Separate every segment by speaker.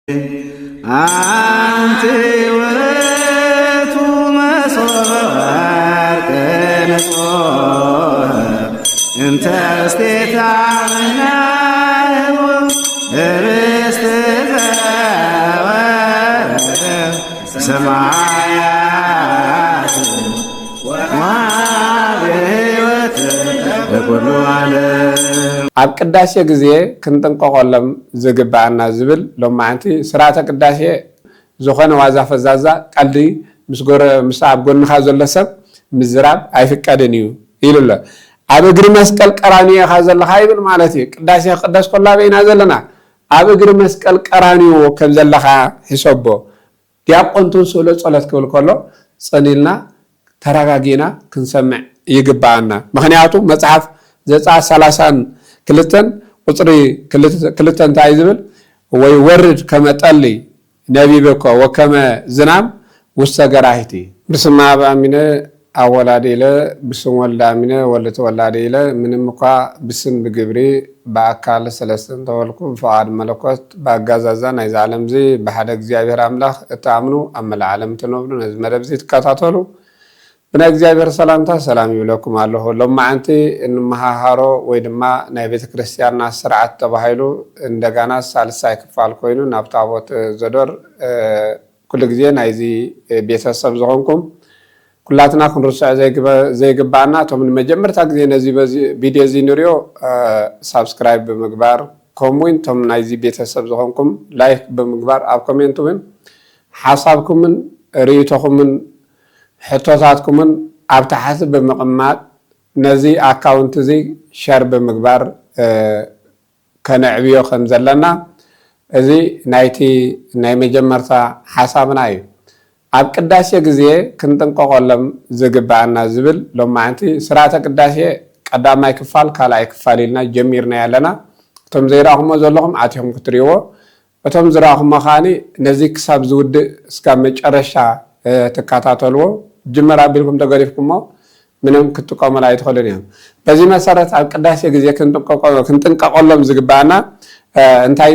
Speaker 1: أنت ولت مسوار كنقوه أنت استطعنا استغفار سمايات وعبيوت كل عالم
Speaker 2: ኣብ ቅዳሴ ግዜ ክንጥንቀቆሎም ዝግባአና ዝብል ሎማዓንቲ ስርዓተ ቅዳሴ ዝኾነ ዋዛ ፈዛዛ ቀልዲ ምስ ኣብ ጎንኻ ዘሎ ሰብ ምዝራብ ኣይፍቀድን እዩ ኢሉሎ ኣብ እግሪ መስቀል ቀራንዮ ኢኻ ዘለኻ ይብል ማለት እዩ ቅዳሴ ቅዳስ ኮላ በይና ዘለና ኣብ እግሪ መስቀል ቀራንዮ ከም ዘለኻ ሕሰቦ ዲያቆን ትውስሎ ጸሎት ክብል ከሎ ጸኒልና ተረጋጊና ክንሰምዕ ይግባአና ምክንያቱ መጽሐፍ ዘጸአት 30 كلتن قطري كلتن تعيزبل ويورد كما تقلي نبي بكو وكما زنام وستقراهتي بسم الله بأمينة أولادي له بسم الله أمينة ولت ولادي له من المقا بسم بجبري بأكال سلسلة تولكم فعاد ملكوت بجازازان إذا علم زي بحدك زيابير أملاخ تعملوا أما العالم تنوبلون إذا مربزي تكاتاتولو بنا እግዚአብሔር ሰላምታ ሰላም ይብለኩም አለሁ ለማዓንቲ እንመሃሃሮ ወይ ድማ ናይ ቤተ ክርስቲያንና ስርዓት ተባሂሉ እንደገና ሳልሳይ ክፋል ኮይኑ ናብ ታቦት ዘዶር ኩሉ ግዜ ናይዚ ቤተሰብ ዝኾንኩም ኩላትና ክንርሳዕ ዘይግባና ቶም መጀመርታ ግዜ ነዚ ቪድዮ እዚ ንሪኦ ሳብስክራይብ ብምግባር ከምኡውን ቶም ናይዚ ቤተሰብ ዝኾንኩም ላይክ ብምግባር ኣብ ኮሜንት እውን ሓሳብኩምን ርእይቶኹምን حتواتكمن أبتحث بمقامات نزي أكاونت زي شر بمقبار كنعبيو خمزلنا زي نايتي نايمي جمرتا حسابنا أيو أب قداسي جزية كنتن قولم زجبعنا زبل لما أنتي سرعة قداسي قدامي كفال كلا يكفالينا جميرنا يلنا تم زيراهم زلهم عتيهم كتريو وتم زيراهم خاني نزي كسب زود سكامج أرشا تكاتاتلو جمرة بيلكم تقريبكم منهم كتوكا ملايت خلينيهم بزي مسارات على قداسة جزية كنتن كقولهم زجبانا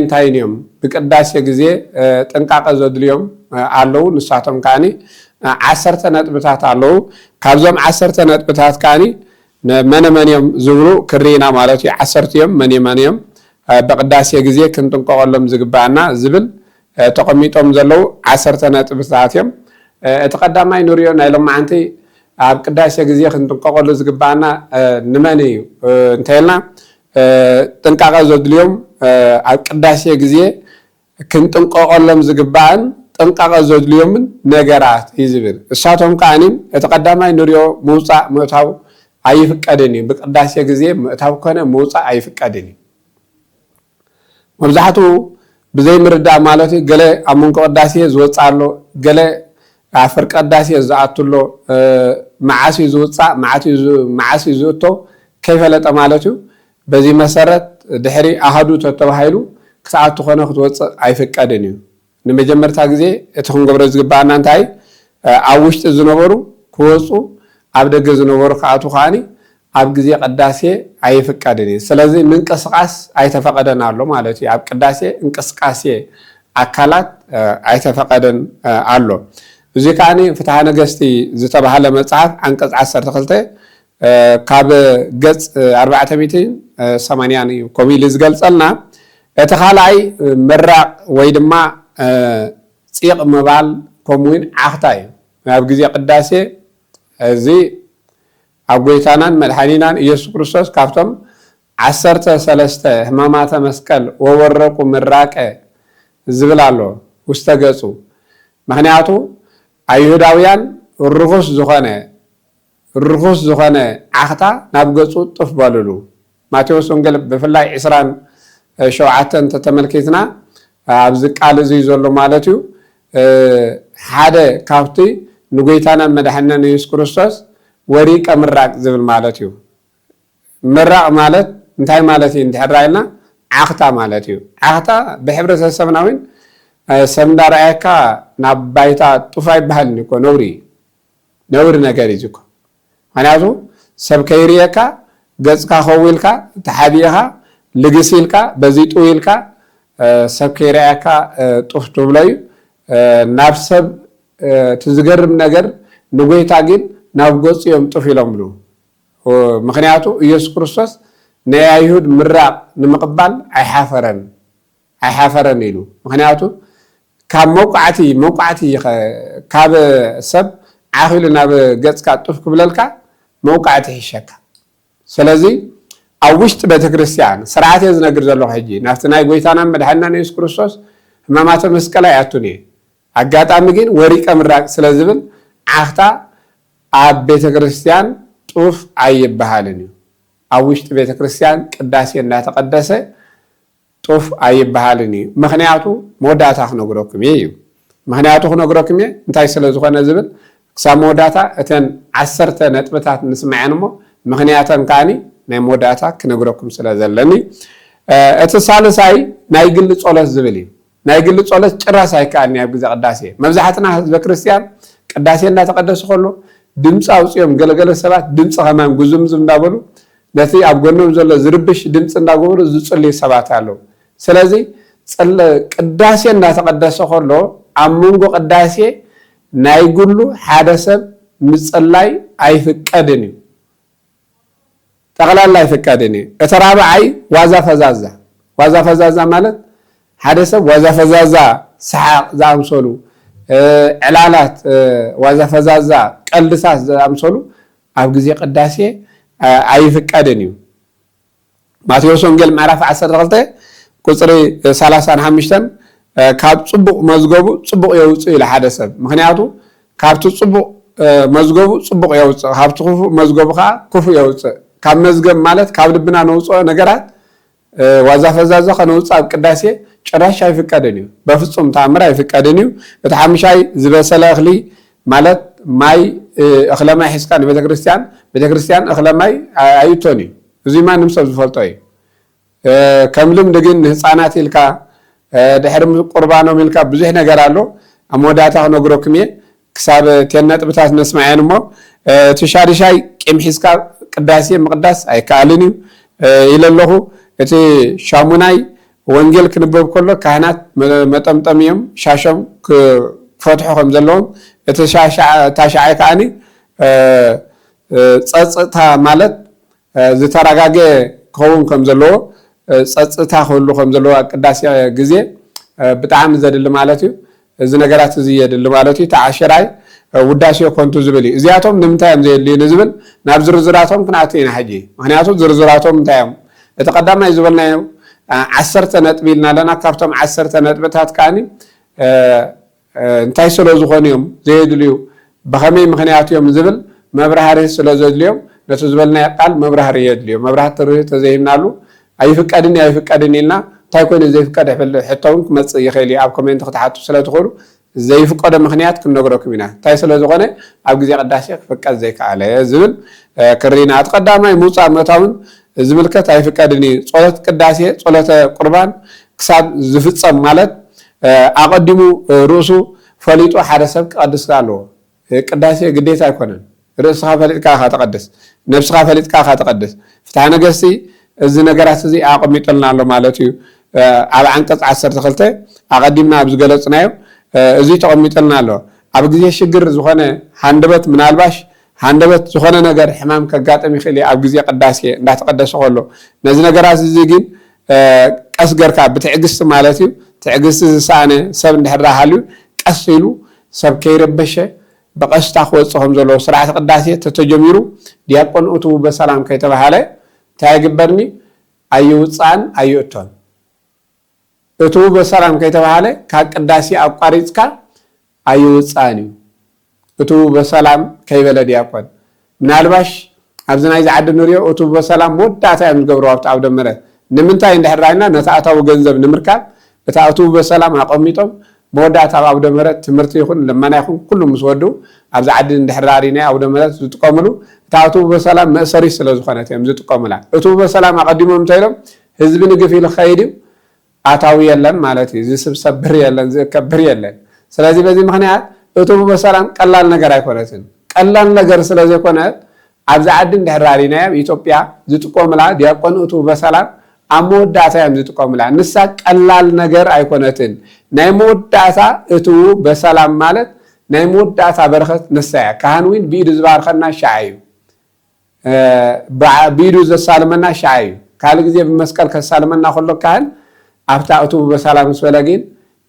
Speaker 2: انتاين يوم بقداسة جزية تنقاق زود اليوم علو نساتهم كاني 10 نتبتات علو كابزهم 10 نتبتات كاني من يوم زورو كرينا مالتي 10 يوم من يوم بقداسة جزية كنتن كقولهم زجبانا زبل تقميتهم زلو 10 نتبتات يوم اتقدماي نوريو نايلوم معنتي اب قداسه غزي خنطققلو زغبانا نماني انتيلنا تنقاقا زودليوم اب قداسه غزي كنطققلم زغبان تنقاقا زودليوم نغرات يزبل اساتهم كانين اتقدماي نوريو موصا متاو ايفقدني بقداسه غزي متاو كونه موصا ايفقدني مبزحتو بزي مردا مالتي غله امون قداسه زوصالو غله عفر قداسي زعتلو معاسي زوصا معاسي زوتو كيف لا تمالتو بزي مسرت دحري احدو تتبايلو كساعت تخونه ክትወጽ አይፈቀደኒዩ ንመጀመርታ ግዜ እትኹን ገብረ ዝግባና እንታይ አውሽጥ ዝነበሩ ክወጹ ኣብ ደገ ዝነበሩ ካቱ ኻኒ ኣብ ግዜ ቅዳሴ አይፈቀደኒ ስለዚህ ምንቅስቃስ አይተፈቀደን አሎ ማለት እዩ ኣብ ቅዳሴ እንቅስቃሴ አካላት አይተፈቀደን አሎ እዚህ ካኒ ፍትሐ ነገስቲ ዝተባሃለ መጽሐፍ አንቀጽ 12 ካብ ገጽ 480 ኮሚል ዝገልጸልና እቲ ኻላይ መራቅ ወይ ድማ ጽይቅ መባል ከምኡን ዓኽታይ ኣብ ግዜ ቅዳሴ እዚ ኣብ ጎይታናን መድኃኒናን ኢየሱስ ክርስቶስ ካብቶም 13 ሕማማተ መስቀል ወወረቁ ምራቀ ዝብላሎ ውስተ ገጹ ምክንያቱ አይሁዳውያን ርኹስ ዝኾነ ዓኽታ ናብ ገጹ ጥፍ በልሉ ማቴዎስ ወንጌል በፍላይ 27 ተተመልከትና ኣብዚ ቃል እዚ ዘሎ ማለት እዩ ሓደ ካብቲ ንጎይታና መድኃኒና ኢየሱስ ክርስቶስ ወሪቀ ምራቅ ዝብል ማለት እዩ ምራቅ ማለት እንታይ ማለት እዩ እንድሕራይልና ዓኽታ ማለት እዩ ዓኽታ ብሕብረተሰብናውን ሰምዳራያካ ናብ ባይታ ጡፋይ ባህል ንኮ ነውሪ ነገር ይዝኮ ምክንያቱ ሰብ ከይርየካ ገጽካ ኸዊልካ ተሓቢኻ ልግሲልካ በዚ ጡይልካ ሰብ ከይራያካ ጡፍ ትብለዩ ናብ ሰብ ትዝገርም ነገር ንጎይታ ግን ናብ ገጹ እዮም ጡፍ ኢሎምሉ ምክንያቱ ኢየሱስ ክርስቶስ ናይ አይሁድ ምራቅ ንምቅባል ኣይሓፈረን ኢሉ ምክንያቱ ካብ መውቃዕቲ ካብ ሰብ ዓኺሉ ናብ ገጽካ ጡፍ ክብለልካ መውቃዕቲ ይሸካ ስለዚ ኣብ ውሽጢ ቤተክርስትያን ስርዓት ዝነግር ዘሎ ሕጂ ናፍቲ ናይ ጎይታና መድሓኒና ኢየሱስ ክርስቶስ ሕማማተ መስቀል ኣያቱን ኣጋጣሚ ግን ወሪቀ ምራቅ ስለዝብል ዓኽታ ኣብ ቤተክርስትያን ጡፍ ኣይባሃልን እዩ ኣብ ውሽጢ ቤተክርስትያን ቅዳሴ እናተቀደሰ ጡፍ ኣይባሃልን እዩ ምክንያቱ መወዳእታ ክነግረኩም እዩ ምክንያቱ ክነግረኩም እንታይ ስለ ዝኾነ ዝብል ክሳብ መወዳእታ እተን 10 ነጥብታት ንስማዕን እሞ ምክንያተን ካኒ ናይ መወዳእታ ክነግረኩም ስለ ዘለኒ እቲ ሳልሳይ ናይ ግሊ ጸሎት ዝብል እዩ ናይ ግሊ ጸሎት ጭራስ ኣይከኣልኒ ኣብ ግዜ ቅዳሴ መብዛሕትና ህዝበ ክርስቲያን ቅዳሴ እናተቀደሰ ከሎ ድምፂ ኣውፅኦም ገለገለ ሰባት ድምፂ ከማን ጉዝምዝም እንዳበሉ ነቲ ኣብ ጎኖም ዘሎ ዝርብሽ ድምፂ እንዳገበሩ ዝጽልዩ ሰባት ኣለው ስለዚ ቅዳሴ እናተቀደሰ ከሎ ኣብ መንጎ ቅዳሴ ናይ ግሉ ሓደ ሰብ ምጽላይ ኣይፍቀድን እዩ ጠቅላላ ኣይፍቀድን እዩ እቲ ራብዓይ ዋዛ ፈዛዛ ማለት ሓደ ሰብ ዋዛ ፈዛዛ ሰሓቅ ዝኣምሰሉ ዕላላት ዋዛ ፈዛዛ ቀልድሳት ዝኣምሰሉ ኣብ ግዜ ቅዳሴ ኣይፍቀድን እዩ ማቴዎስ ወንጌል ምዕራፍ 12 ቁጽሪ 35 ካብ ጽቡቕ መዝገቡ ጽቡቕ የውፅእ ኢሉ ሓደ ሰብ ምክንያቱ ካብቲ ጽቡቕ መዝገቡ ጽቡቕ የውፅእ ካብቲ ክፉእ መዝገቡ ከዓ ክፉእ የውፅእ ካብ መዝገብ ማለት ካብ ልብና ነውፅኦ ነገራት ዋዛ ፈዛዛ ከነውፅእ ኣብ ቅዳሴ ጭራሽ ኣይፍቀድን እዩ በፍጹም ተኣምር ኣይፍቀድን እዩ እቲ ሓምሻይ ዝበሰለ እኽሊ ማለት ማይ እኽለማይ ሒዝካ ንቤተክርስትያን እኽለማይ ኣይቶን እዩ እዙይ ማንም ሰብ ዝፈልጦ እዩ ከም ልምዲ ግን ንህፃናት ኢልካ ድሕሪ ቁርባኖም ኢልካ ብዙሕ ነገር ኣሎ ኣብ መወዳእታ ክነግረኩም እየ ክሳብ 10 ነጥብታት ነስማዕን እሞ እቲ ሻድሻይ ቂም ሒዝካ ቅዳሴ ምቅዳስ ኣይከኣልን እዩ ኢለ ኣለኹ እቲ ሻሙናይ ወንጌል ክንበብ ከሎ ካህናት መጠምጠም እዮም ሻሾም ክፈትሑ ከም ዘለዎም እቲ ታሻዓይ ከዓኒ ፀፅታ ማለት ዝተረጋገ ክኸውን ከም ዘለዎ ፀፅታ ክህሉ ከም ዘለዎ ቅዳሴ ግዜ ብጣዕሚ ዘድሊ ማለት እዩ እዚ ነገራት እዚ የድሊ ማለት እዩ ተዓሽራይ ውዳሴ ኮንቱ ዝብል እዩ እዚኣቶም ንምንታይ እዮም ዘየድልዩ ንዝብል ናብ ዝርዝራቶም ክንኣቱ ኢና ሕጂ ምክንያቱ ዝርዝራቶም እንታይ እዮም እቲ ቀዳማይ ዝበልናዮ 10 ነጥቢ ኢልና ኣለና ካብቶም 10 ነጥብታት ከዓኒ እንታይ ስለ ዝኾኑ እዮም ዘየድልዩ ብኸመይ ምክንያት እዮም ዝብል መብራህሪ ስለ ዘድልዮም ነቲ ዝበልናዮ ቃል መብራህሪ የድልዩ መብራህቲ ተዘይብናሉ ኣይፍቀድን ኢልና እንታይ ኮይኑ ዘይፍቀድ ሕቶውን ክመፅእ ይኽእል እዩ ኣብ ኮሜንት ክትሓቱ ስለ ትኽእሉ ዘይፍቀዶ ምክንያት ክንነግረኩም ኢና እንታይ ስለ ዝኾነ ኣብ ግዜ ቅዳሴ ክፍቀድ ዘይከኣለ ዝብል ክሪና እቲ ቀዳማይ ምውፃእ ምእታውን ዝምልከት ኣይፍቀድን እዩ ጸሎት ቅዳሴ ጸሎተ ቁርባን ክሳብ ዝፍፀም ማለት ኣቀዲሙ ርእሱ ፈሊጡ ሓደ ሰብ ክቀድስ ኣለዎ ቅዳሴ ግዴታ ኣይኮነን ርእስኻ ፈሊጥካ ተቀድስ ነፍስኻ ፈሊጥካ ተቀድስ ፍትሐ ነገስቲ እዚ ነገራት እዚ ኣቀሚጡልና ኣሎ ማለት እዩ ኣብ አንቀጽ 12 ኣቀዲምና ኣብ ዝገለጽናዮ እዚ ተቀሚጡልና ኣሎ ኣብ ግዜ ሽግር ዝኾነ ሃንደበት ምናልባሽ ሃንደበት ዝኾነ ነገር ሕማም ከጋጥም ይኽእል ኣብ ግዜ ቅዳሴ እንዳተቀደሰ ከሎ ነዚ ነገራት እዚ ግን ቀስ ገርካ ብትዕግስቲ ማለት እዩ ትዕግስቲ ዝሰኣነ ሰብ እንድሕር ሃልዩ ቀስ ኢሉ ሰብ ከይረበሸ በቀስታ ክወፅእ ከም ዘሎ ስርዓት ቅዳሴ ተተጀሚሩ ዲያቆን እትው በሰላም ከይተባሃለ እንታይ ይግበርኒ ኣይውፃን ኣይእቶን እትው በሰላም ከይተባሃለ ካብ ቅዳሴ ኣቋሪፅካ ኣይውፃን እዩ እትው በሰላም ከይበለ ዲያቆን ምናልባሽ ኣብዚ ናይ ዝዓዲ ንሪኦ እትው በሰላም መወዳእታ እዮም ዝገብሩ ኣብቲ ኣብ ደመረ ንምንታይ እንድሕር ራእይና ነቲ ኣታዊ ገንዘብ ንምርካብ እታ እትው በሰላም ኣቐሚጦም መወዳእታ ኣብ ደመረ ትምህርቲ ይኹን ለማና ይኹን ኩሉ ምስ ወዱ ኣብ ዝዓዲ እንድሕር ራእይና ኣብ ደመረ ዝጥቀምሉ እታ እትው በሰላም መእሰሪ ስለ ዝኾነት እዮም ዝጥቀሙላ እትው በሰላም ኣቐዲሞም እንታይ ኢሎም ህዝቢ ንግፍ ኢሉ ክኸይድ ኣታዊ የለን ማለት እዩ ዝስብሰብ ብር የለን ዝከብር የለን ስለዚ በዚ ምክንያት እትው በሰላም ቀላል ነገር ኣይኮነትን ቀላል ነገር ስለ ዘይኮነ ኣብ ዝዓዲ እንድሕር ራእይና ኢትዮጵያ ዝጥቀሙላ ዲያቆን እትው በሰላም ኣብ መወዳእታ እዮም ዝጥቀሙላ ንሳ ቀላል ነገር ኣይኮነትን ናይ መወዳእታ እትው በሰላም ማለት ናይ መወዳእታ በረኸት ንሳ እያ ካህን እውን ብኢዱ ዝባርከና ሻዕ እዩ ብኢዱ ዘሳልመና ሻዕ እዩ ካልእ ግዜ ብመስቀል ከሳልመና ከሎ ካህን ኣብታ እትው በሰላም ምስ በለ ግን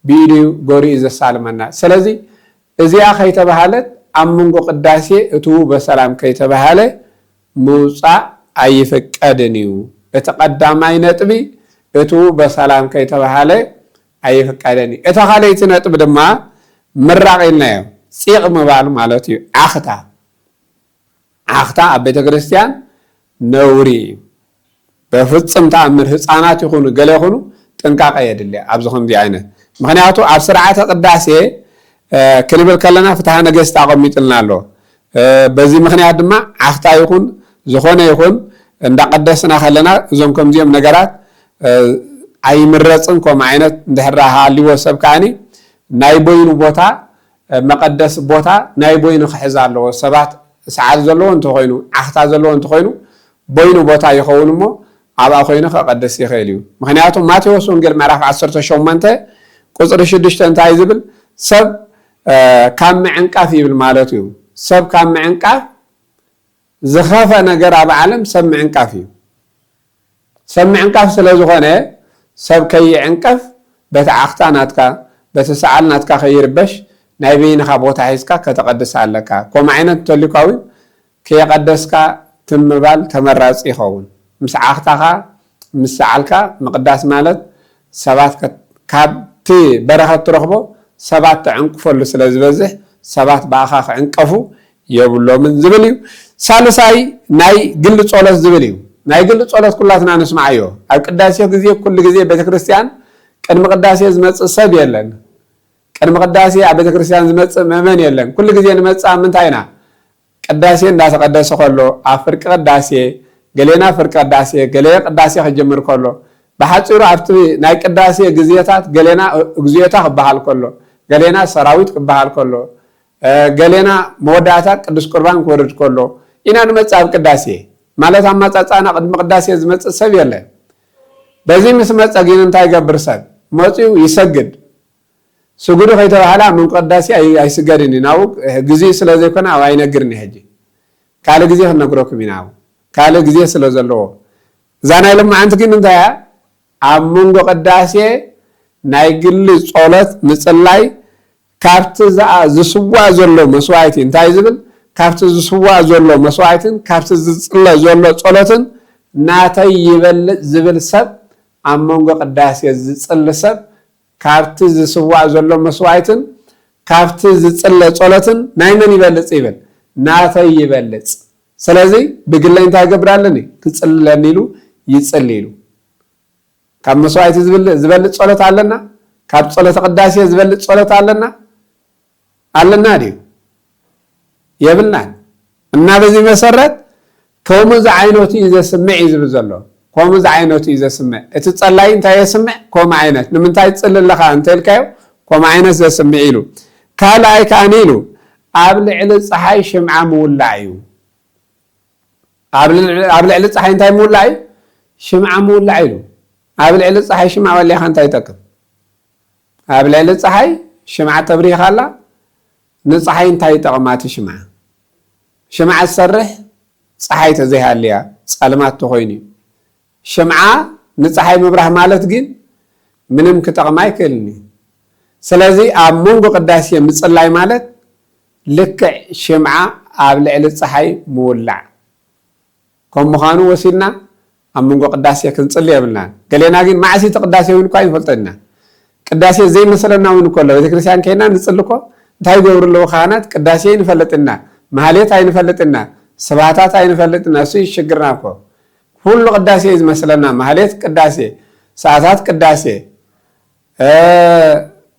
Speaker 2: ብኢዱ ጎሪኡ ዘሳልመና ስለዚ እዚኣ ከይተባሃለት ኣብ መንጎ ቅዳሴ እትው በሰላም ከይተባሃለ ምውፃእ ኣይፍቀድን እዩ እቲ ቀዳማይ ነጥቢ እትው በሰላም ከይተባሃለ ኣይፍቀድን እዩ እቲ ካልኣይቲ ነጥቢ ድማ ምራቕ ኢልናዮ ፂቕ ምባል ማለት እዩ ዓኽታ ኣብ ቤተ ክርስቲያን ነውሪ እዩ በፍፅም ተኣምር ህፃናት ይኹኑ ገለ ይኹኑ ጥንቃቐ የድልያ ኣብዚ ከምዚ ዓይነት ምክንያቱ ኣብ ስርዓተ ቅዳሴ ክንብል ከለና ፍትሐ ነገስት ኣቐሚጥልና ኣሎ በዚ ምክንያት ድማ ዓኽታ ይኹን ዝኾነ ይኹን እንዳቀደስና ከለና እዞም ከምዚኦም ነገራት ኣይምረፅን ከምኡ ዓይነት እንድሕር ሃልይዎ ሰብ ከዓኒ ናይ ቦይኑ ቦታ መቀደስ ቦታ ናይ ቦይኑ ክሕዝ ኣለዎ ሰባት ሰዓት ዘለዎ እንተኮይኑ ዓኽታ ዘለዎ እንተኮይኑ ቦይኑ ቦታ ይኸውን እሞ ኣብኣ ኮይኑ ከቀደስ ይኽእል እዩ ምክንያቱ ማቴዎስ ወንጌል ምዕራፍ 18 ቁፅሪ 6 እንታይ ዝብል ሰብ ካብ ምዕንቃፍ ይብል ማለት እዩ ሰብ ካብ ምዕንቃፍ ዝኸፈ ነገር ኣብ ዓለም ሰብ ምዕንቃፍ እዩ ሰብ ምዕንቃፍ ስለ ዝኾነ ሰብ ከይዕንቀፍ በቲ ዓኽታ ናትካ በቲ ሰዓል ናትካ ከይርበሽ ናይ በይንኻ ቦታ ሒዝካ ከተቀድስ ኣለካ ከምኡ ዓይነት እንተልዩካ እውን ከየቀደስካ ትምባል ተመራፂ ይኸውን ምስ ዓኽታኻ ምስ ሰዓልካ ምቅዳስ ማለት ሰባት ካብቲ በረኸት ትረኽቦ ሰባት ተዕንቅፈሉ ስለ ዝበዝሕ ሰባት ባእኻ ክዕንቀፉ የብሎምን ዝብል እዩ ሳልሳይ ናይ ግሊ ጸሎት ዝብል እዩ ናይ ግሊ ጸሎት ኩላትና ንስማዕ እዮ ኣብ ቅዳሴ ግዜ ኩሉ ግዜ ቤተክርስትያን ቅድሚ ቅዳሴ ዝመፅእ ሰብ የለን ቅድሚ ቅዳሴ ኣብ ቤተክርስትያን ዝመፅእ ምእመን የለን ኩሉ ግዜ ንመፅእ ምንታይ ኢና ቅዳሴ እንዳተቀደሰ ከሎ ኣብ ፍርቂ ቅዳሴ ገሌና ፍርቂ ቅዳሴ ገሌ ቅዳሴ ክጅምር ከሎ ብሓፂሩ ኣብቲ ናይ ቅዳሴ ግዜታት ገሌና እግዚኦታ ክበሃል ከሎ ገሌና ሰራዊት ክበሃል ከሎ ገሌና መወዳእታ ቅዱስ ቁርባን ክወርድ ከሎ ኢና ንመፅእ ኣብ ቅዳሴ ማለት ኣብ ማፃፃና ቅድሚ ቅዳሴ ዝመፅእ ሰብ የለን በዚ ምስ መፀ ግን እንታይ ይገብር ሰብ መፅኡ ይሰግድ ስጉዱ ከይተባሃላ ምን ቅዳሴ ኣይስገድን ናው ግዜ ስለ ዘይኮነ ኣብ ኣይነግርኒ ሕጂ ካልእ ግዜ ክነግረኩም ኢና ካልእ ግዜ ስለ ዘለዎ እዛ ናይ ልምዓንቲ ግን እንታይ እያ ኣብ መንጎ ቅዳሴ ናይ ግሊ ጸሎት ምፅላይ ካብቲ ዝስዋዕ ዘሎ መስዋዕቲ እንታይ ዝብል ካብቲ ዝስዋዕ ዘሎ መስዋዕትን ካብቲ ዝፅለ ዘሎ ጸሎትን ናተይ ይበልጥ ዝብል ሰብ ኣብ መንጎ ቅዳሴ ዝፅሊ ሰብ ካብቲ ዝስዋዕ ዘሎ መስዋዕትን ካብቲ ዝፅለ ጸሎትን ናይ መን ይበልፅ ይብል ናተይ ይበልፅ ስለዚ ብግለይ እንታይ ይገብራለኒ ክፅልለኒ ኢሉ ይፅሊ ኢሉ ካብ መስዋዕቲ ዝበልፅ ጸሎት ኣለና ካብ ጸሎት ቅዳሴ ዝበልፅ ጸሎት ኣለና ድዩ የብልናን እና በዚ መሰረት ከምዚ ዓይነቱ እዩ ዘስምዕ እዩ ዝብል ዘሎ ከምዚ ዓይነቱ እዩ ዘስምዕ እቲ ጸላይ እንታይ የስምዕ ከምኡ ዓይነት ንምንታይ ትፅሊ ኣለኻ እንተኢልካዮ ከምኡ ዓይነት ዘስምዕ ኢሉ ካልኣይ ከዓኒ ኢሉ ኣብ ልዕሊ ፀሓይ ሽምዓ ምውላዕ እዩ ኣብ ልዕሊ ፀሓይ እንታይ ምውላዕ እዩ ሽምዓ ምውላዕ ኢሉ ኣብ ልዕሊ ፀሓይ ሽምዓ ወሊኻ እንታይ ይጠቅም ኣብ ልዕሊ ፀሓይ ሽምዓ ተብሪኻ ኣላ ንፀሓይ እንታይ ይጠቕማቲ ሽምዓ ዝሰርሕ ፀሓይ ተዘይሃልያ ፀልማት ተኮይኑ እዩ ሽምዓ ንፀሓይ ምብራህ ማለት ግን ምንም ክጠቕማ ኣይክእልኒ ስለዚ ኣብ መንጎ ቅዳሴ ምፅላይ ማለት ልክዕ ሽምዓ ኣብ ልዕሊ ፀሓይ ምውላዕ ከም ምዃኑ ወሲድና ኣብ መንጎ ቅዳሴ ክንፅሊ የብልና ገሌና ግን ማዕሲቲ ቅዳሴ እውን እኳ ይፈልጠና ቅዳሴ ዘይመሰለና እውን ከሎ ቤተክርስትያን ከይና ንፅሊ እኮ እንታይ ይገብሩ ኣለዉ ካህናት ቅዳሴ ይንፈልጥና ማህሌት ኣይንፈልጥና ስብሃታት ኣይንፈልጥና እሱ ይሽግርና እኮ ኩሉ ቅዳሴ ዝመስለና ማህሌት ቅዳሴ ሰዓታት ቅዳሴ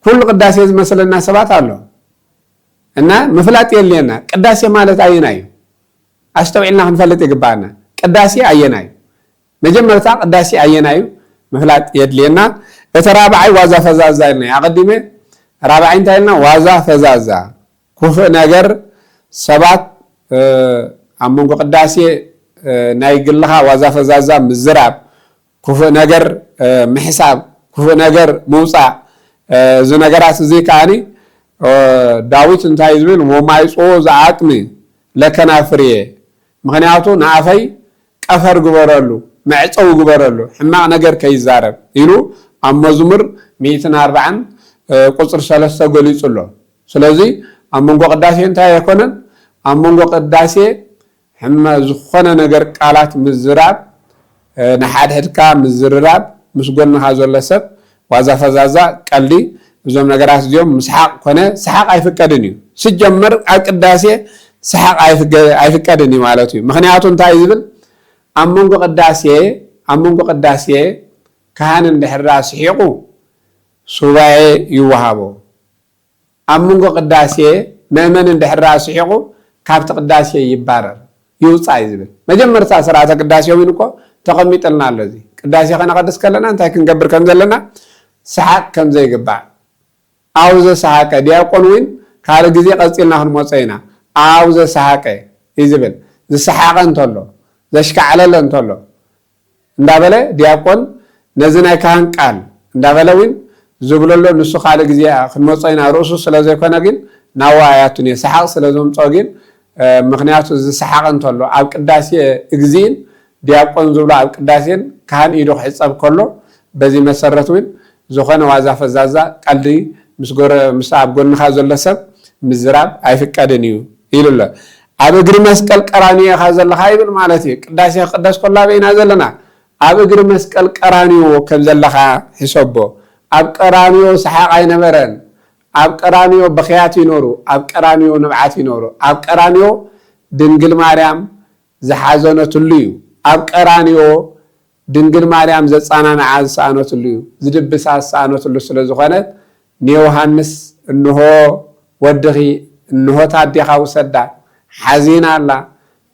Speaker 2: ኩሉ ቅዳሴ ዝመስለና ሰባት ኣሎ እና ምፍላጥ የለና ቅዳሴ ማለት ኣየና እዩ ኣስተውዒልና ክንፈልጥ ይግባአና ቅዳሴ ኣየና እዩ መጀመርታ ቅዳሴ ኣየና እዩ ምፍላጥ የድልየና እቲ ራብዓይ ዋዛ ፈዛዛ ኢልና ኣቀዲመ ራብዓይ እንታይ ኢልና ዋዛ ፈዛዛ ኩፍእ ነገር ሰባት ኣብ መንጎ ቅዳሴ ናይ ግልኻ ዋዛ ፈዛዛ ምዝራብ ክፉእ ነገር ምሕሳብ ክፉእ ነገር ምውፃእ እዚ ነገራት እዚ ከዓኒ ዳዊት እንታይ ዝብል ወማይፅኦ ዝዓቅሚ ለከናፍርየ ምክንያቱ ንኣፈይ ቀፈር ግበረሉ መዕፀው ግበረሉ ሕማቕ ነገር ከይዛረብ ኢሉ ኣብ መዝሙር 140 ቁፅር 3 ገሊፁ ኣሎ ስለዚ ኣብ መንጎ ቅዳሴ እንታይ ኣይኮነን ኣብ መንጎ ቅዳሴ ዝኾነ ነገር ቃላት ምዝራብ ንሓድሕድካ ምዝርራብ ምስ ጎንኻ ዘሎ ሰብ ዋዛ ፈዛዛ ቀልዲ እዞም ነገራት እዚኦም ምስሓቅ ኮነ ሰሓቅ ኣይፍቀድን እዩ ስጀመር ኣብ ቅዳሴ ሰሓቅ ኣይፍቀድን እዩ ማለት እዩ ምክንያቱ እንታይ ዝብል ኣብ መንጎ ቅዳሴ ካህን እንድሕር ስሒቁ ሱባኤ ይወሃቦ ኣብ መንጎ ቅዳሴ ምእመን እንድሕር ስሒቁ ካብቲ ቅዳሴ ይባረር ይውፃእ እዩ ዝብል መጀመርታ ስርዓተ ቅዳሴ እውን እኮ ተቐሚጥልና ኣሎ እዚ ቅዳሴ ከነቀድስ ከለና እንታይ ክንገብር ከም ዘለና ሰሓቅ ከም ዘይግባእ ኣብ ዘሰሓቀ ዲያቆን እውን ካልእ ግዜ ቀፂልና ክንመፀ ኢና ኣብ ዘሰሓቀ እዩ ዝብል ዝሰሓቀ እንተሎ ዘሽካዕለለ እንተሎ እንዳበለ ዲያቆን ነዚ ናይ ካህን ቃል እንዳበለ እውን ዝብለሎ ንሱ ካልእ ግዜ ክንመፀ ኢና ርእሱ ስለዘይኮነ ግን ናዋያቱን ሰሓቅ ስለዘምፆ ግን ምክንያቱ ዝሰሓቅ እንተሎ ኣብ ቅዳሴ እግዚእን ዲያቆን ዝብሎ ኣብ ቅዳሴን ካህን ኢዱ ክሕፀብ ከሎ በዚ መሰረት እውን ዝኾነ ዋዛ ፈዛዛ ቀልዲ ምስ ኣብ ጎንኻ ዘሎ ሰብ ምዝራብ ኣይፍቀድን እዩ ኢሉ ኣሎ ኣብ እግሪ መስቀል ቀራንዮ ኢኻ ዘለካ ይብል ማለት እዩ ቅዳሴ ክቅደስ ከሎ ኣበይና ዘለና ኣብ እግሪ መስቀል ቀራንዮ ከም ዘለካ ሕሰቦ ኣብ ቀራንዮ ሰሓቅ ኣይነበረን ኣብ ቀራንዮ በኽያት ይኖሩ ኣብ ቀራንዮ ንብዓት ይኖሩ ኣብ ቀራንዮ ድንግል ማርያም ዝሓዘነትሉ እዩ ኣብ ቀራንዮ ድንግል ማርያም ዘፃናንዓ ዝሰኣነትሉ እዩ ዝድብሳ ዝሰኣነትሉ ስለ ዝኾነ ንዮሃንስ እንሆ ወድኺ እንሆ ታዲኻ ውሰዳ ሓዚና ኣላ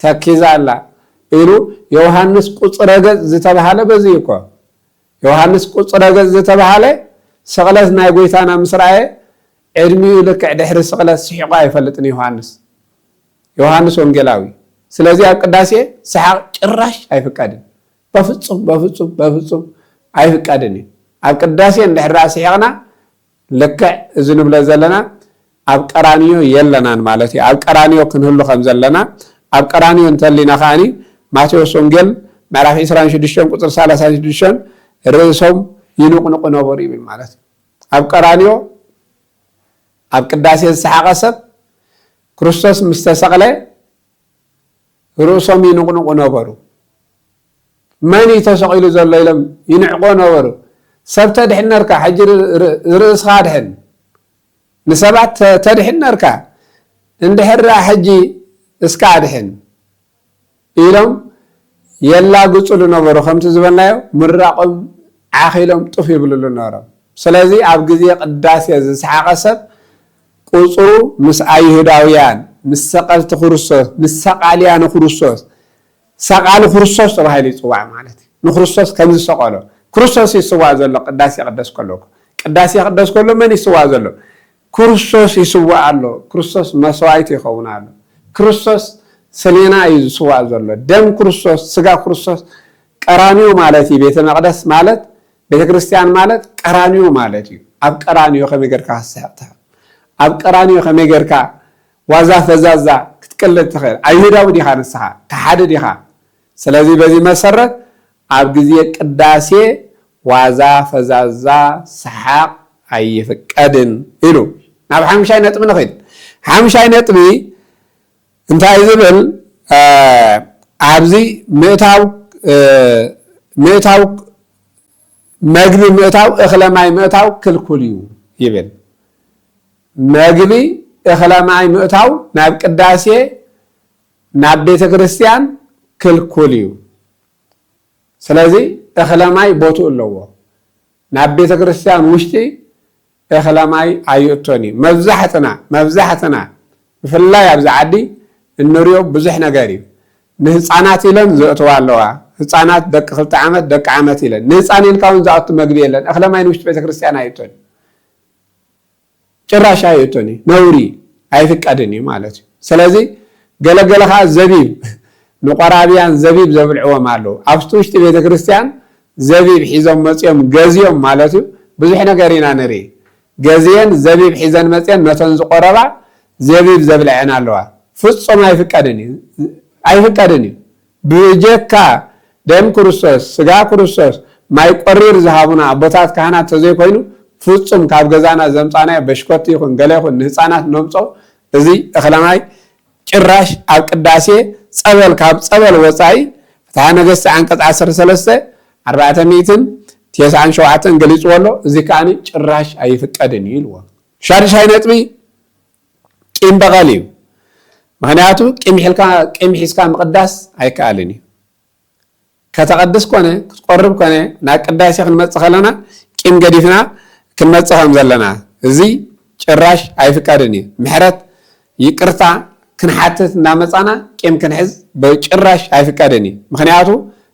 Speaker 2: ተኪዛ ኣላ ኢሉ ዮሃንስ ቁፅረ ገጽ ዝተባሃለ በዚ እኮ ዮሃንስ ቁፅረ ገጽ ዝተባሃለ ስቕለት ናይ ጎይታና ምስ ረአየ ዕድሚኡ ልክዕ ድሕሪ ስቕለት ስሒቁ ኣይፈልጥን ዮሃንስ ወንጌላዊ ስለዚ ኣብ ቅዳሴ ሰሓቅ ጭራሽ ኣይፍቀድን በፍፁም ኣይፍቀድን እዩ ኣብ ቅዳሴ እንድሕር ስሒቅና ልክዕ እዚ ንብሎ ዘለና ኣብ ቀራንዮ የለናን ማለት እዩ ኣብ ቀራንዮ ክንህሉ ከም ዘለና ኣብ ቀራንዮ እንተሊና ከዓኒ ማቴዎስ ወንጌል ምዕራፍ 26 ቁፅር 36 ርእሶም ይንቁንቁ ነበሩ ይብል ማለት እዩ ኣብ ቀራንዮ ኣብ ቅዳሴ ዝሰሓቀ ሰብ ክርስቶስ ምስ ተሰቕለ ርእሶም ይንቁንቁ ነበሩ መን ተሰቂሉ ዘሎ ኢሎም ይንዕቆ ነበሩ ሰብ ተድሕነርካ ሕጂ ርእስኻ ድሕን ንሰባት ተድሕነርካ እንድሕር ሕጂ እስካ ድሕን ኢሎም የላግፅሉ ነበሩ ከምቲ ዝበልናዮ ምራቆም ዓኺሎም ጡፍ ይብልሉ ነበሮም ስለዚ ኣብ ግዜ ቅዳሴ ዝሰሓቀ ሰብ ቁፅሩ ምስ ኣይሁዳውያን ምስ ሰቀልቲ ክርስቶስ ምስ ሰቃልያን ክርስቶስ ሰቃሊ ክርስቶስ ተባሂሉ ይፅዋዕ ማለት እዩ ንክርስቶስ ከም ዝሰቀሎ ክርስቶስ ይስዋዕ ዘሎ ቅዳሴ ቅደስ ከሎ ቅዳሴ ቅደስ ከሎ መን ይስዋዕ ዘሎ ክርስቶስ ይስዋዕ ኣሎ ክርስቶስ መስዋዕት ይኸውን ኣሎ ክርስቶስ ሰሌና እዩ ዝስዋዕ ዘሎ ደም ክርስቶስ ስጋ ክርስቶስ ቀራንዮ ማለት እዩ ቤተ መቅደስ ማለት ቤተ ክርስቲያን ማለት ቀራንዮ ማለት እዩ ኣብ ቀራንዮ ከመይ ጌርካ ክስሕቅታ ኣብ ቀራንዮ ከመይ ጌርካ ዋዛ ፈዛዛ ክትቅልጥ ትኽእል ኣይሁዳዊ ዲኻ ንስኻ ተሓደ ዲኻ ስለዚ በዚ መሰረት ኣብ ግዜ ቅዳሴ ዋዛ ፈዛዛ ሰሓቅ ኣይፍቀድን ኢሉ ናብ ሓምሻይ ነጥቢ ንኽእል ሓምሻይ ነጥቢ እንታይ ዝብል ኣብዚ ምእታው መግቢ ምእታው እኽለ ማይ ምእታው ክልኩል እዩ ይብል መግቢ እኽለ ማይ ምእታው ናብ ቅዳሴ ናብ ቤተ ክርስቲያን ክልኩል እዩ ስለዚ እኽለ ማይ ቦትኡ ኣለዎ ናብ ቤተ ክርስቲያን ውሽጢ እኽለ ማይ ኣይእቶን እዩ መብዛሕትና ብፍላይ ኣብዚ ዓዲ እንሪኦ ብዙሕ ነገር እዩ ንህፃናት ኢለን ዘእትዋ ኣለዋ ህፃናት ደቂ 2 ዓመት ደቂ ዓመት ኢለን ንህፃን ኢልካ እውን ዝኣቱ መግቢ የለን እኽለ ማይ ንውሽጢ ቤተ ክርስቲያን ኣይእቶን ጭራሽ ኣይእቶን ነውሪ ኣይፍቀድን እዩ ማለት እዩ ስለዚ ገለገለኻ ዘቢብ ንቆራብያን ዘቢብ ዘብልዕዎም ኣለዉ ኣብቲ ውሽጢ ቤተ ክርስቲያን ዘቢብ ሒዞም መፅኦም ገዚኦም ማለት እዩ ብዙሕ ነገር ኢና ንርኢ ገዚአን ዘቢብ ሒዘን መፅአን ነተን ዝቆረባ ዘቢብ ዘብልዐን ኣለዋ ፍጹም ኣይፍቀድን እዩ ብጀካ ደም ክርስቶስ ስጋ ክርስቶስ ማይ ቆሪር ዝሃቡና ኣቦታት ካህናት ተዘይኮይኑ ፍጹም ካብ ገዛና ዘምፃናዮ በሽኮቲ ይኹን ገለ ይኹን ንህፃናት ነምፆ እዚ እኽለማይ ጭራሽ ኣብ ቅዳሴ ፀበል ካብ ፀበል ወፃኢ ፍትሐ ነገሥቲ አንቀጽ 13 497 ገሊፅዎ ኣሎ እዚ ከዓኒ ጭራሽ ኣይፍቀድን እዩ ኢልዎ ሻድሻይ ነጥቢ ቂም በቐል እዩ ምክንያቱ ቂም ሒዝካ ምቅዳስ ኣይከኣልን እዩ ከተቀድስ ኮነ ክትቆርብ ኮነ ናብ ቅዳሴ ክንመፅእ ከለና ቂም ገዲፍና ክንመፅእ ከም ዘለና እዚ ጭራሽ ኣይፍቀድን እዩ ምሕረት ይቅርታ ክንሓትት እናመፃና ቂም ክንሕዝ በጭራሽ ኣይፍቀድን እዩ ምክንያቱ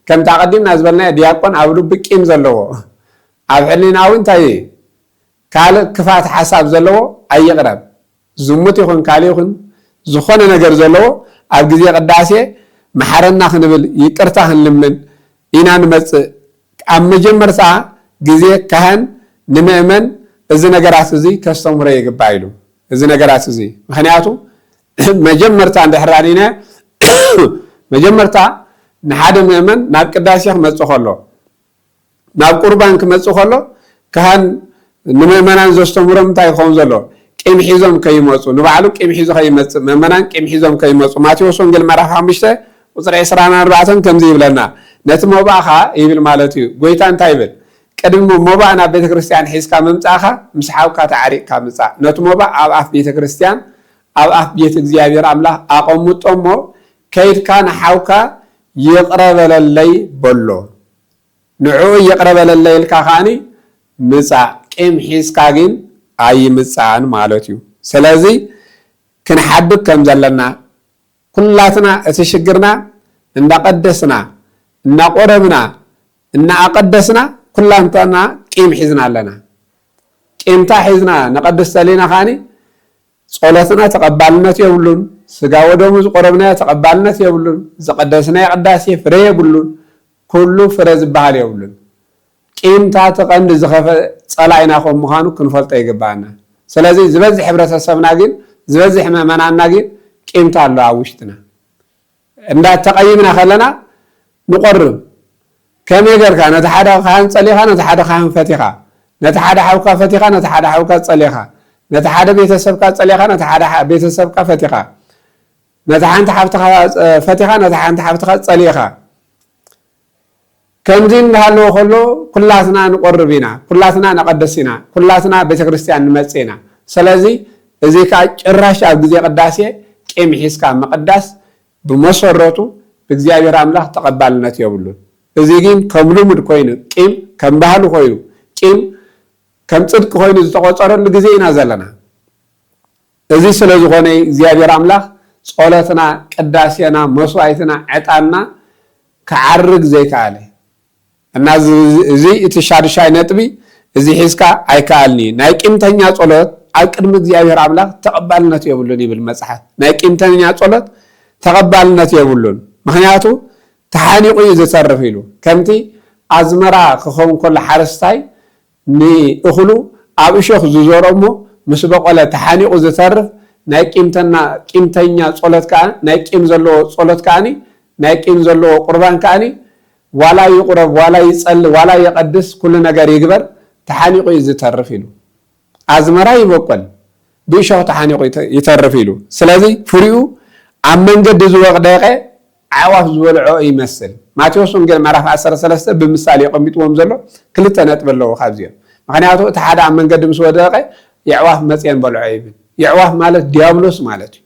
Speaker 2: ከምታ ቀዲምና ዝበልና ዲያቆን ኣብ ልቢ ቂም ዘለዎ ኣብ ሕሊናው እንታይ ካልእ ክፋት ሓሳብ ዘለዎ ኣይቅረብ ዝሙት ይኹን ካልእ ይኹን ዝኾነ ነገር ዘለዎ ኣብ ግዜ ቅዳሴ መሓረና ክንብል ይቅርታ ክንልምን ኢና ንመፅእ ኣብ መጀመርታ ግዜ ካህን ንምእመን እዚ ነገራት እዚ ከስተምሮ ይግባእ ኢሉ እዚ ነገራት እዚ ምክንያቱ መጀመርታ እንድሕራኒና መጀመርታ ንሓደ ምእመን ናብ ቅዳሴ ክመፅእ ከሎ ናብ ቁርባን ክመፅእ ከሎ ካህን ንምእመናን ዘስተምሮም እንታይ ክኸውን ዘሎ ቂም ሒዞም ከይመፁ ንባዕሉ ቂም ሒዞ ከይመፅእ ምእመናን ቂም ሒዞም ከይመፁ ማቴዎስ ወንጌል ምዕራፍ 5 ቁፅሪ 24 ከምዚ ይብለና ነቲ መባእኻ ይብል ማለት እዩ ጎይታ እንታይ ይብል ቅድሚ መባእ ናብ ቤተክርስትያን ሒዝካ ምምፃእኻ ምስ ሓውካ ተዓሪቕካ ምፃእ ነቲ መባእ ኣብ ኣፍ ቤተክርስትያን ኣብ ኣፍ ቤት እግዚኣብሔር ኣምላኽ ኣቐሙጦ እሞ ከይድካ ንሓውካ ይቕረበለለይ በሎ ንዕኡ ይቕረበለለይ ኢልካ ከዓኒ ምፃእ ቂም ሒዝካ ግን ኣይምፃእን ማለት እዩ ስለዚ ክንሓብብ ከም ዘለና ኩላትና እቲ ሽግርና እንዳቀደስና እናቆረብና እናኣቀደስና ኩላንተና ቂም ሒዝና ኣለና ቂምታ ሒዝና ነቀድስ ተሊና ከዓኒ ጸሎትና ተቀባልነት የብሉን ስጋ ወደሙ ዝቆረብናዮ ተቀባልነት የብሉን ዝቀደስናዮ ቅዳሴ ፍሬ የብሉን ኩሉ ፍሬ ዝበሃል የብሉን ቂምታ ተቀንዲ ዝኸፈ ፀላኢና ከም ምዃኑ ክንፈልጦ ይግባአና ስለዚ ዝበዝሕ ሕብረተሰብና ግን ዝበዝሕ ምእመናና ግን ቂምታ ኣሎ ኣብ ውሽጥና እንዳተቀይምና ከለና ንቆርብ ከመይ ጌርካ ነቲ ሓደ ካህን ፀሊኻ ነቲ ሓደ ካህን ፈቲኻ ነቲ ሓደ ሓውካ ፈቲኻ ነቲ ሓደ ሓውካ ፀሊኻ ነቲ ሓደ ቤተሰብካ ፀሊኻ ነቲ ሓደ ቤተሰብካ ፈቲኻ ነቲ ሓንቲ ሓፍትኻ ፈቲኻ ነቲ ሓንቲ ሓፍትኻ ፀሊኻ ከምዚ እንዳሃለዎ ከሎ ኩላትና ንቆርብ ኢና ኩላትና ነቀድስ ኢና ኩላትና ቤተክርስትያን ንመፅእ ኢና ስለዚ እዚ ከዓ ጭራሽ ኣብ ግዜ ቅዳሴ ቂም ሒዝካ ምቅዳስ ብመሰረቱ ብእግዚአብሔር ኣምላኽ ተቀባልነት የብሉን እዚ ግን ከም ልሙድ ኮይኑ ቂም ከም ባህሉ ኮይኑ ቂም ከም ጽድቅ ኮይኑ ዝተቆፀረሉ ግዜ ኢና ዘለና እዚ ስለ ዝኾነ እግዚአብሔር ኣምላኽ ጸሎትና ቅዳሴና መስዋዕትና ዕጣንና ክዓርግ ዘይከኣለ እና እዚ እቲ ሻድሻይ ነጥቢ እዚ ሒዝካ ኣይከኣልኒ ናይ ቂምተኛ ጸሎት ኣብ ቅድሚ እግዚአብሔር ኣምላኽ ተቀባልነት የብሉን ይብል መጽሓፍ ናይ ቂምተኛ ጸሎት ተቀባልነት የብሉን ምክንያቱ ተሓኒቁ እዩ ዝሰርፍ ኢሉ ከምቲ ኣዝመራ ክኸውን ከሎ ሓረስታይ ንእኽሉ ኣብ እሾኽ ዝዞሮ እሞ ምስ በቆለ ተሓኒቁ ዝሰርፍ ናይ ቂምተኛ ጸሎት ከዓ ናይ ቂም ዘለዎ ጸሎት ከዓኒ ናይ ቂም ዘለዎ ቁርባን ከዓኒ ዋላ ይቁረብ ዋላ ይጸሊ ዋላ ይቀድስ ኩሉ ነገር ይግበር ተሓኒቁ እዩ ዝተርፍ ኢሉ ኣዝመራ ይበቆል ብእሾኽ ተሓኒቁ ይተርፍ ኢሉ ስለዚ ፍሪኡ ኣብ መንገዲ ዝወቕደቀ ዓዋፍ ዝበልዖ ይመስል ማቴዎስ ወንጌል ምዕራፍ 13 ብምሳሌ የቀሚጥዎም ዘሎ ክልተ ነጥብ ኣለዎ ካብዚኦም ምክንያቱ እቲ ሓደ ኣብ መንገዲ ምስ ወደቀ የዕዋፍ መፅአን በልዖ ይብል የዕዋፍ ማለት ዲያብሎስ ማለት እዩ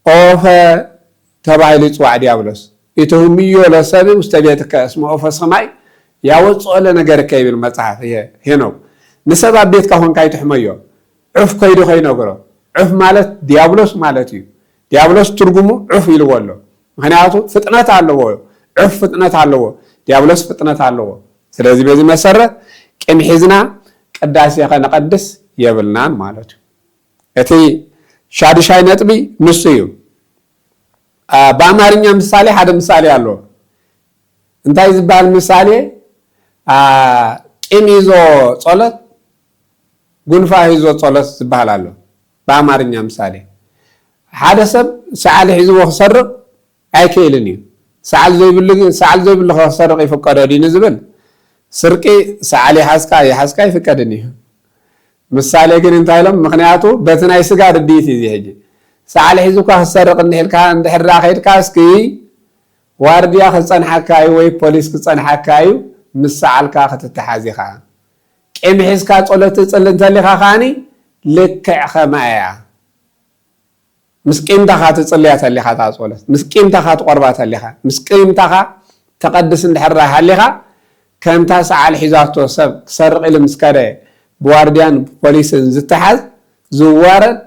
Speaker 2: ኦፈ ተባሂሉ ይፅዋዕ ዲያብሎስ ኢትሁምዮ ለሰብ ውስተ ቤትከ እስመ ኦፈ ሰማይ ያወፅኦ ለነገር ከይብል መጽሓፍ ሄኖክ ንሰብ ኣብ ቤትካ ኮንካ ይትሕመዮ ዑፍ ከይዱ ከይነግሮ ዑፍ ማለት ዲያብሎስ ማለት እዩ ዲያብሎስ ትርጉሙ ዑፍ ኢልዎ ኣሎ ምክንያቱ ፍጥነት ኣለዎ ዑፍ ፍጥነት ኣለዎ ዲያብሎስ ፍጥነት ኣለዎ ስለዚ በዚ መሰረት ቂም ሒዝና ቅዳሴ ከነቀድስ የብልናን ማለት እዩ እቲ ሻድሻይ ነጥቢ ንሱ እዩ በአማርኛ ምሳሌ ሓደ ምሳሌ ኣሎ እንታይ ዝበሃል ምሳሌ ቂም ይዞ ጸሎት ጉንፋ ይዞ ጸሎት ዝበሃል ኣሎ ብኣማርኛ ምሳሌ ሓደ ሰብ ሰዓል ሒዝዎ ክሰርቕ ኣይክእልን እዩ ሰዓል ዘይብሉ ክሰርቕ ይፍቀዶ ድዩ ንዝብል ስርቂ ሰዓል ይሓዝካ ይፍቀድን እዩ ምሳሌ ግን እንታይ ኢሎም ምክንያቱ በቲ ናይ ስጋ ርድኢት እዩ ሕጂ ሰዓል ሒዝካ ክሰርቕ እንድሕልካ እንድሕራ ከይድካ እስኪ ዋርድያ ክፀንሓካ እዩ ወይ ፖሊስ ክፀንሓካ እዩ ምስ ሰዓልካ ክትተሓዝ ኢኻ ቂም ሒዝካ ጸሎት ትጽሊ እንተሊኻ ኸዓኒ ልክዕ ከማ እያ ምስ ቂምታኻ ትጽልያ ተሊኻ እታ ጸሎት ምስ ቂምታኻ ትቆርባ ተሊኻ ምስ ቂምታኻ ተቐድስ እንድሕራ ሃሊኻ ከምታ ሰዓል ሒዛቶ ሰብ ክሰርቕ ኢሉ ምስ ከደ ብዋርድያን ፖሊስን ዝተሓዝ ዝዋረድ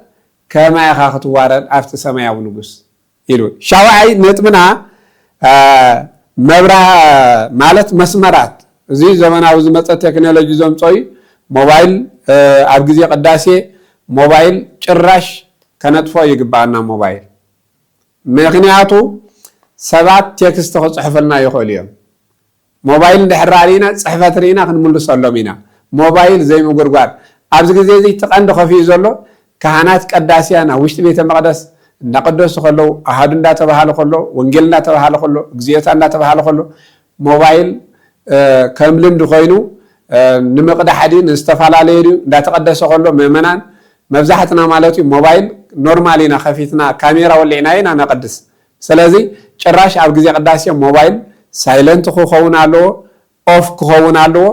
Speaker 2: ከማ ኢኻ ክትዋረድ ኣብቲ ሰማያዊ ንጉስ ኢሉ ሻውዓይ ነጥብና መብራህ ማለት መስመራት እዚ ዘመናዊ ዝመፀ ቴክኖሎጂ ዘምፀዩ ሞባይል ኣብ ግዜ ቅዳሴ ሞባይል ጭራሽ ከነጥፎ ይግባአና ሞባይል ምክንያቱ ሰባት ቴክስት ክፅሕፈልና ይኽእሉ እዮም ሞባይል እንድሕር አሊና ፅሕፈት ርኢና ክንምልሰሎም ኢና ሞባይል ዘይምጉርጓር ኣብዚ ግዜ እዚ ትቐንዲ ከፊኡ ዘሎ ካህናት ቀዳስያን ኣብ ውሽጢ ቤተ መቅደስ እናቀደሱ ከለው ኣሃዱ እንዳተባሃለ ከሎ ወንጌል እንዳተባሃለ ከሎ እግዚኦታ እንዳተባሃለ ከሎ ሞባይል ከም ልምዲ ኮይኑ ንምቅዳሕ ድን ዝተፈላለዩ እንዳተቀደሰ ከሎ ምእመናን መብዛሕትና ማለት እዩ ሞባይል ኖርማሊ ኢና ከፊትና ካሜራ ወሊዕና ኢና ነቀድስ ስለዚ ጭራሽ ኣብ ግዜ ቅዳሴ ሞባይል ሳይለንት ክኸውን ኣለዎ ኦፍ ክኸውን ኣለዎ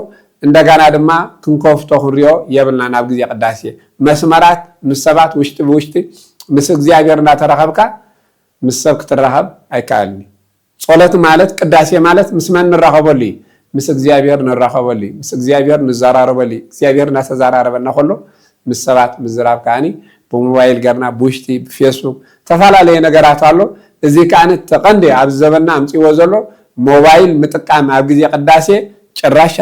Speaker 2: እንደገና ድማ ክንከፍቶ ክንሪኦ የብልና ናብ ግዜ ቅዳሴ መስመራት ምስ ሰባት ውሽጢ ብውሽጢ ምስ እግዚአብሔር እንዳተራኸብካ ምስ ሰብ ክትራኸብ ኣይከኣልኒ ጸሎት ማለት ቅዳሴ ማለት ምስ መን ንራኸበሉ ምስ እግዚአብሔር ንራኸበሉ ምስ እግዚአብሔር ንዘራረበሉ እግዚአብሔር እናተዘራረበና ከሎ ምስ ሰባት ምዝራብ ከዓኒ ብሞባይል ገርና ብውሽጢ ብፌስቡክ ተፈላለየ ነገራት ኣሎ እዚ ከዓኒ ተቐንዲ ኣብ ዘበና ኣምፂዎ ዘሎ ሞባይል ምጥቃም ኣብ ግዜ ቅዳሴ ጭራሽ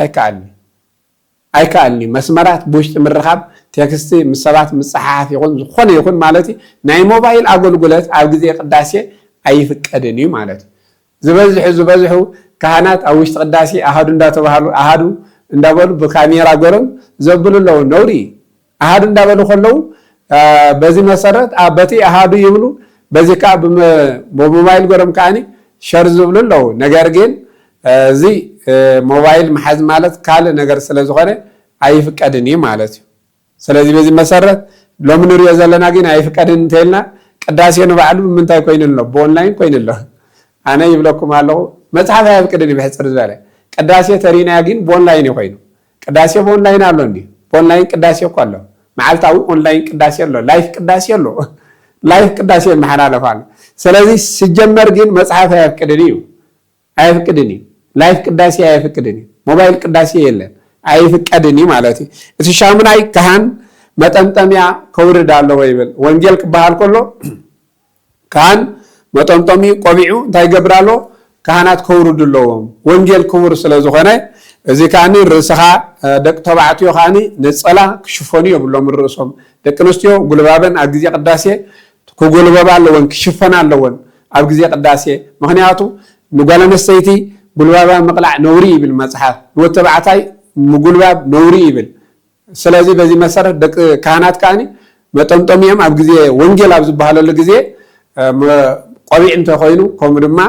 Speaker 2: ኣይከኣልኒ መስመራት ብውሽጢ ምርኻብ ቴክስቲ ምስ ሰባት ምፅሓፍ ይኹን ዝኾነ ይኹን ማለት ናይ ሞባይል ኣገልግሎት ኣብ ግዜ ቅዳሴ ኣይፍቀድን እዩ ማለት ዝበዝሑ ካህናት ኣብ ውሽጢ ቅዳሴ ኣሃዱ እንዳተባሃሉ ኣሃዱ እንዳበሉ ብካሜራ ገሮም ዘብሉ ኣለዉ ነውሪ ኣሃዱ እንዳበሉ ከለዉ በዚ መሰረት በቲ ኣሃዱ ይብሉ በዚ ከዓ ብሞባይል ገሮም ከዓኒ ሸር ዝብሉ ኣለዉ ነገር ግን እዚ ሞባይል መሓዝ ማለት ካልእ ነገር ስለ ዝኾነ ኣይፍቀድን እዩ ማለት እዩ ስለዚ በዚ መሰረት ሎሚ ንሪኦ ዘለና ግን ኣይፍቀድን እንተኢልና ቅዳሴ ንባዕሉ ብምንታይ ኮይኑ ኣሎ ብኦንላይን ኮይኑ ኣሎ ኣነ ይብለኩም ኣለኹ መፅሓፍ ኣይፍቅድን እዩ ብሕፅር ዝበለ ቅዳሴ ተሪናያ ግን ብኦንላይን እዩ ኮይኑ ቅዳሴ ብኦንላይን ኣሎ እንዲ ብኦንላይን ቅዳሴ እኮ ኣሎ መዓልታዊ ኦንላይን ቅዳሴ ኣሎ ላይፍ ቅዳሴ ኣሎ ላይፍ ቅዳሴ መሓላለፍ ኣሎ ስለዚ ሲጀመር ግን መፅሓፍ ኣይፍቅድን እዩ ኣይፍቅድን እዩ ላይፍ ቅዳሴ ኣይፍቅድን እዩ ሞባይል ቅዳሴ የለን ኣይፍቀድን እዩ ማለት እዩ እቲ ሻሙናይ ካህን መጠምጠሚያ ከውርድ ኣለዎ ይብል ወንጌል ክበሃል ከሎ ካህን መጠምጠሚ ቆቢዑ እንታይ ገብር ኣሎ ካህናት ከውርዱ ኣለዎም ወንጌል ክቡር ስለ ዝኾነ እዚ ከዓኒ ርእስኻ ደቂ ተባዕትዮ ከዓኒ ነፀላ ክሽፈኑ የብሎም ርእሶም ደቂ ኣንስትዮ ጉልባበን ኣብ ግዜ ቅዳሴ ክጉልበባ ኣለወን ክሽፈና ኣለወን ኣብ ግዜ ቅዳሴ ምክንያቱ ንጓል ኣንስተይቲ ጉልባባ ምቅላዕ ነውሪ ይብል መፅሓፍ ንወዲ ተባዕታይ ምጉልባብ ነውሪ ይብል ስለዚ በዚ መሰረት ደቂ ካህናት ከዓኒ መጠምጠሚኦም ኣብ ግዜ ወንጌል ኣብ ዝበሃለሉ ግዜ ቆቢዕ እንተኮይኑ ከምኡ ድማ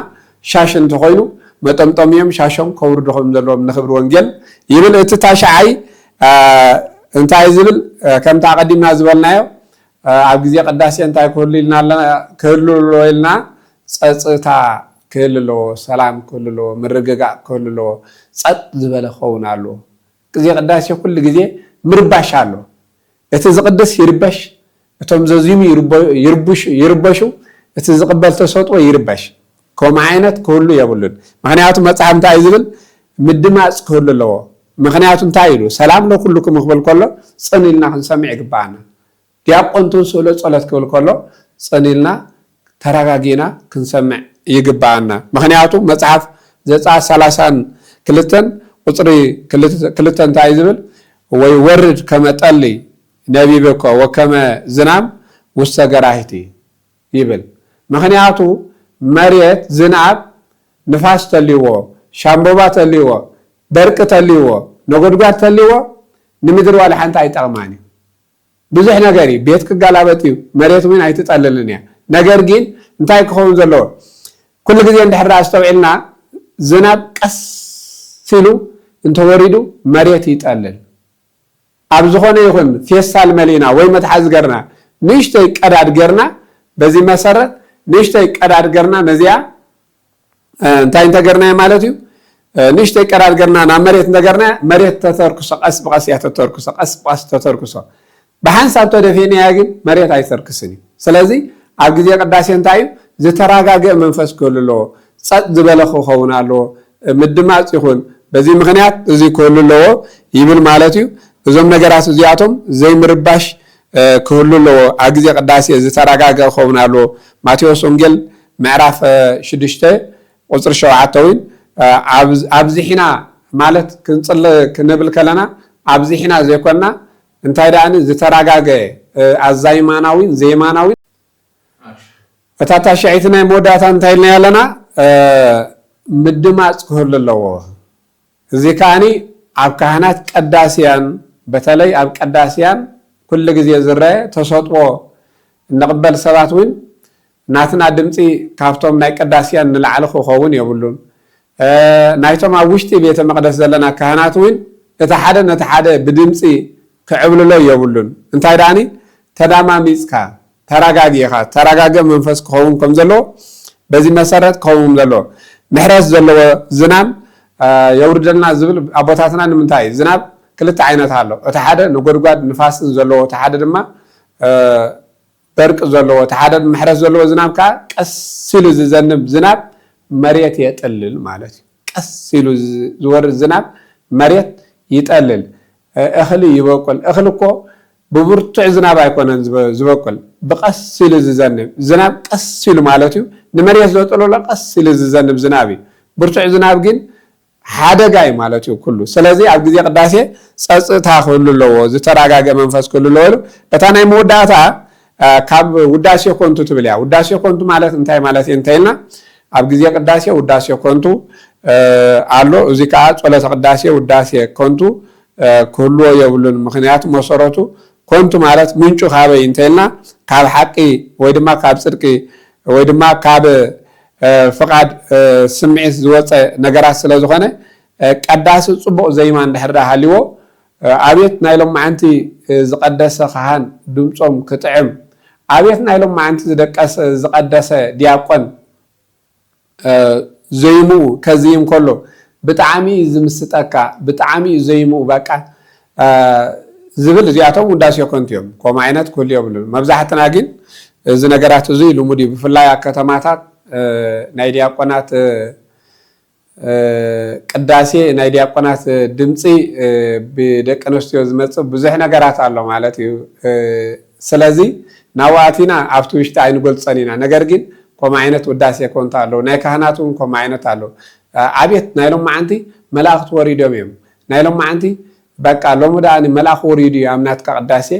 Speaker 2: ሻሽ እንተኮይኑ መጠምጠሚኦም ሻሾም ከውርዱ ከም ዘለዎም ንክብሪ ወንጌል ይብል እቲ ታሽዓይ እንታይ ዝብል ከምታ ቀዲምና ዝበልናዮ ኣብ ግዜ ቅዳሴ እንታይ ክህሉ ኢልና ፀፅታ ክህሉ ኣለዎ ሰላም ክህሉ ኣለዎ ምርግጋእ ክህሉ ኣለዎ ፀጥ ዝበለ ክኸውን ኣለዎ ግዜ ቅዳሴ ኩሉ ግዜ ምርባሽ ኣሎ እቲ ዝቅድስ ይርበሽ እቶም ዘዝሙ ይርበሹ እቲ ዝቅበል ተሰጥኦ ይርበሽ ከምኡ ዓይነት ክህሉ የብሉን ምክንያቱ መፅሓፍ እንታይ ዝብል ምድማፅ ክህሉ ኣለዎ ምክንያቱ እንታይ ኢሉ ሰላም ለኩልኩም ክብል ከሎ ፅን ኢልና ክንሰምዕ ይግባአና ዲያቆንቱ ስእሎ ጸሎት ክብል ከሎ ፅን ኢልና ተረጋጊና ክንሰምዕ ይግባአና ምክንያቱ መፅሓፍ ዘፀአት 32 ቁፅሪ 2 እንታይ ዝብል ወይ ወርድ ከመ ጠሊ ነቢብኮ ወከመ ዝናብ ውስተ ገራሂቲ ይብል ምክንያቱ መሬት ዝናብ ንፋስ ተልይዎ ሻምቦባ ተልይዎ برك تليوه نقدقات تليوه نمدر ولا حنت أيتأماني بزح نجاري بيتك قلابتي مريت وين أيتتقللني نجار جين انتاي كخون زلوا كل جزء عند حرة استوعبنا زناب كسلو انتو وريدو مريت يتقلل أبزخونه يكون فيسال ملينا وين متحز قرنا نيشتي قرار قرنا بزي مسرت نيشتي قرار قرنا نزيا انتاي انت قرنا مالتيو نيشتي قرار قرنا نا مريت نقرنا مريت تتركسو قس بقس يتتركسو قس بقس تتركسو بحنساب تدفيني ياجن مريت أي تركسني سلازي أبجدي قداسي انتايو زتراجع منفس كله لو صد زبالخو خونا لو مدمات يكون بزي مغنيات زي كله لو يبل مالتيو زم نجارات زياتهم زي مرباش كله لو أبجدي قداسي زتراجع خونا لو ماتيوس أنجل معرف شدشته وصر شوعتوين أبزحنا مالت كنصل كنبل كلنا أبزحنا زي كنا انتاي داني زتراجع الزايماناوين زيماناوين فتاتا شعيتنا مودات انتايلنا يالنا مدمات كهل اللوه زي كاني عب كهنات قداسيان بتالي عب قداسيان كل جزي زرع تصوتوا نقبل سباتوين ناتنا دمتي كافتوم ناي قداسيان نلعلخو خوون يقولون نايتوم اوشتي بيت مقدس زلنا كهناتوين نتحاده بدمتي كعبل له يقولون انتاي داني تداماميسكا تراجع منفس كون كم زلوا بزي مسارات كون زلوا محرز زلوا زنام يوردنا زبل أبوتاتنا نمنتاي زناب كل تعينات هالو أتحدى نقول نفاس زلوا أتحدى دما برك زلوا أتحدى محرز زلوا زناب كأسيلو زنب زناب مريت يتقلل مالتي كأسيلو زور زناب مريت يتقلل أخلي يبقول أخلكو ببرتع زناب يكون زبقل بقسل زناب قسل مالتيو نمريز لو طلو لا قسل زنب زنابي برتع زناب جن حدا جاي مالتيو كله سلازي عبد الجزية قداسي صصتا كله لو زتراجع منفس كله لو بتانا موداتا كاب وداسي كنتو تبليا وداسي كنتو مالت انتي مالت انتينا عبد الجزية قداسي وداسي كنتو علو زكاة ولا قداسي وداسي كنتو كله يقولون مخنيات مصراتو كنتو مالت منشو خابه انتينا كاب حقي ويدما كاب صدقي ويدما كاب فقاد سمعي زوصه نغرات سلازخونه قداس صبق زيما اندحرا حليو ابيت نايلوم معنتي زقدس خان دمصوم كطعم ابيت نايلوم معنتي زدقس زقدس دياقون زيمو كزيم كله بتعامي زمستقا بتعامي زيمو بقى زبل زياتهم وداسي كنتيوم كما عينات كل يوم مبزحتنا جن እዚ ነገራት እዚ ልሙድ ብፍላይ ከተማታት ናይ ዲያቆናት ቅዳሴ ናይ ዲያቆናት ድምጺ ብደቀ ኣንስትዮ ዝመጽእ ብዙሕ ነገራት ኣሎ ማለት እዩ ስለዚ ናዋቲና ኣብቲ ውሽጢ ኣይንገልጸን ኢና ነገር ግን ከምኡ ዓይነት ውዳሴ ኮንታ ኣሎ ናይ ካህናቱን ከምኡ ዓይነት ኣሎ ኣብየት ናይሎም መዓንቲ መላእኽቲ ወሪዶም እዮም ናይሎም መዓንቲ በቃ ሎሙዳኒ መላእኽ ወሪዱ ኣምናት ቅዳሴ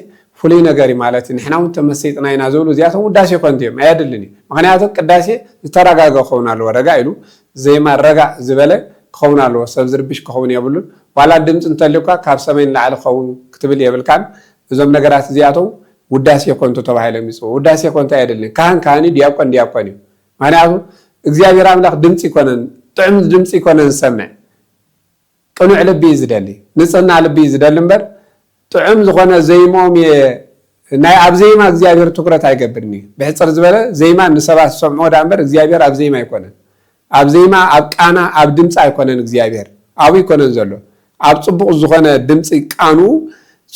Speaker 2: فلي نجاري مالتي نحن وانت مسيتنا ينازلوا زيادة وداسي كنتيم أيادلني معناته قداسي تراجع خونا له رجعيلو زي ما رجع زبالة خونا له سبزر بيش خوني يقولون ولا دمت انت لقى كابسمين لعل خون كتب لي قبل كان زم نجارات زيادة وداسي كنت تبع على مسوا وداسي كنت أيادلني كاني ديابكني معناته إخزيابي راملك دمتي كونن طعم دمتي كونن سمع كانوا على بيزدالي نصنا على بيزدالي مبر طعم زغنا زي مومي ناي اب زي ما እግዚአብሔር ትኩረት አይገብርኒ በሕጽር ዝበለ ዘይማ ንሰባት ሰምዖ ዳምበር እግዚአብሔር اب زي ما ይኮነን اب زي ما اب ቃና اب ድምጽ አይኮነን እግዚአብሔር አብ ይኮነን ዘሎ اب ጽቡቕ ዝኾነ ድምጽ ቃኑ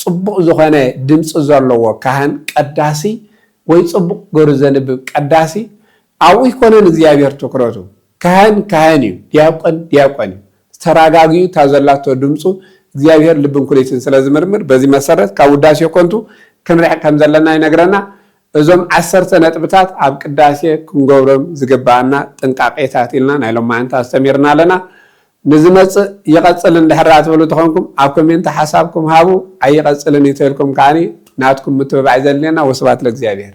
Speaker 2: ጽቡቕ ዝኾነ ድምጽ ዘለዎ ካህን ቀዳሲ ወይ ጽቡቕ ጎር ዘንብ ቀዳሲ አብ ይኮነን እግዚአብሔር ትኩረቱ ካህን ዲያቆን ተራጋጊው ታዘላቶ ድምጹ እግዚአብሔር ልብን ኩሌትን ስለዝመርምር በዚህ መሰረት ካውዳሴ ኮንቱ ክንርሕ ከም ዘለና ይነግረና እዞም 10 ነጥብታት ኣብ ቅዳሴ ክንገብሮም ዝግባአና ጥንቃቄታት ኢልና ናይሎም ማንታ አስተምርና ኣለና ንዝመጽእ ይቀጽል እንደሕራት ብሉ ተኾንኩም ኣብ ኮሜንት ሓሳብኩም ሃቡ ኣይቀጽልን ይተልኩም ካኒ ናትኩም ምትበባዕ ዘለና ወስባት ለእግዚአብሔር